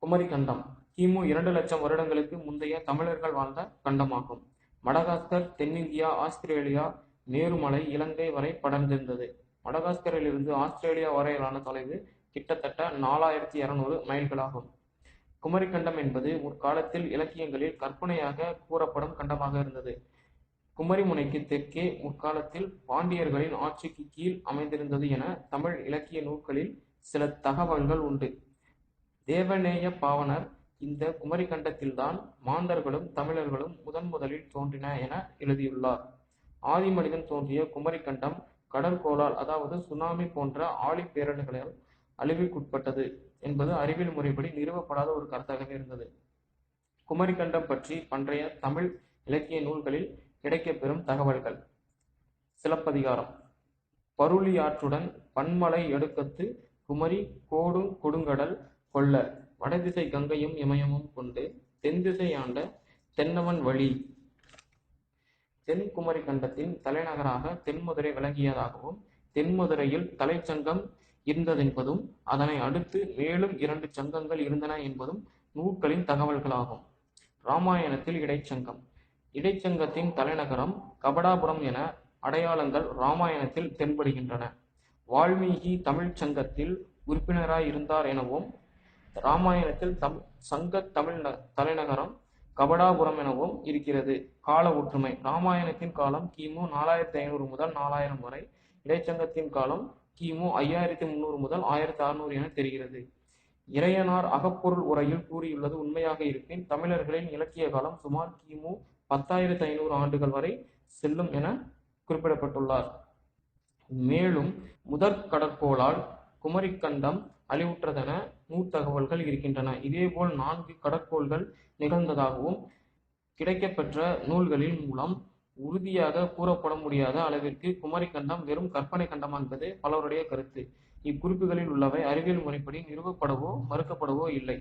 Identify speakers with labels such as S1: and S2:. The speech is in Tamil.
S1: குமரி கண்டம் கிமு 2,00,000 வருடங்களுக்கு முந்தைய தமிழர்கள் வாழ்ந்த கண்டமாகும். மடகாஸ்கர் தென்னிந்தியா, ஆஸ்திரேலியா, மேருமலை, இலங்கை வரை படர்ந்திருந்தது. மடகாஸ்கரிலிருந்து ஆஸ்திரேலியா வரையிலான தொலைவு கிட்டத்தட்ட 4200 மைல்களாகும். குமரிக்கண்டம் என்பது முற்காலத்தில் இலக்கியங்களில் கற்பனையாக கூறப்படும் கண்டமாக இருந்தது. குமரிமுனைக்கு தெற்கே முற்காலத்தில் பாண்டியர்களின் ஆட்சிக்கு கீழ் அமைந்திருந்தது என தமிழ் இலக்கிய நூல்களில் சில தகவல்கள் உண்டு. தேவநேய பாவாணர் இந்த குமரிக்கண்டத்தில்தான் மாந்தர்களும் தமிழர்களும் முதலில் தோன்றின என எழுதியுள்ளார். ஆதி மனிதன் தோன்றிய குமரிக்கண்டம் கடற்கோளால், அதாவது சுனாமி போன்ற ஆழிப்பேரலைகளால் அழிவுக்குட்பட்டது என்பது அறிவியல் முறைப்படி நிறுவப்படாத ஒரு கருத்தாகவே இருந்தது. குமரிக்கண்டம் பற்றி பண்டைய தமிழ் இலக்கிய நூல்களில் கிடைக்கப்பெறும் தகவல்கள்: சிலப்பதிகாரம்: பருளியாற்றுடன் பன்மலை அடுக்கத்து குமரி கோடுங் கொடுங்கடல் கொள்ள வடதிசை கங்கையும் இமயமும் கொண்டு தென்திசை ஆண்ட தென்னவன் வழி. தென்குமரி கண்டத்தின் தலைநகராக தென்மதுரை விளங்கியதாகவும், தென்மதுரையில் தலைச்சங்கம் இருந்ததென்பதும், அதனை அடுத்து மேலும் 2 சங்கங்கள் இருந்தன என்பதும் நூல்களின் தகவல்களாகும். இராமாயணத்தில் இடைச்சங்கம்: இடைச்சங்கத்தின் தலைநகரம் கபடாபுரம் என அடையாளங்கள் இராமாயணத்தில் தென்படுகின்றன. வால்மீகி தமிழ்ச் சங்கத்தில் உறுப்பினராய் இருந்தார் எனவும், இராமாயணத்தில் சங்கத் தலைநகரம் கபடாபுரம் எனவும் இருக்கிறது. கால ஒற்றுமை: இராமாயணத்தின் காலம் கிமு 4500 முதல் 4000 வரை, இடைச்சங்கத்தின் காலம் கிமு 5300 முதல் 1600 என தெரிகிறது. இறையனார் அகப்பொருள் உரையில் கூறியுள்ளது உண்மையாக இருப்பின், தமிழர்களின் இலக்கிய காலம் சுமார் கிமு 10,500 ஆண்டுகள் வரை செல்லும் என குறிப்பிடப்பட்டுள்ளார். மேலும் கடற்கோளால் குமரிக்கண்டம் அழிவுற்றதென நூற்தகவல்கள் இருக்கின்றன. இதேபோல் 4 கடற்கோள்கள் நிகழ்ந்ததாகவும் கிடைக்கப்பெற்ற நூல்களின் மூலம் உறுதியாக கூறப்பட முடியாத அளவிற்கு குமரிக்கண்டம் வெறும் கற்பனை கண்டமா என்பது பலருடைய கருத்து. இக்குறிப்புகளில் உள்ளவை அறிவியல் முறைப்படி நிறுவப்படவோ மறுக்கப்படவோ இல்லை.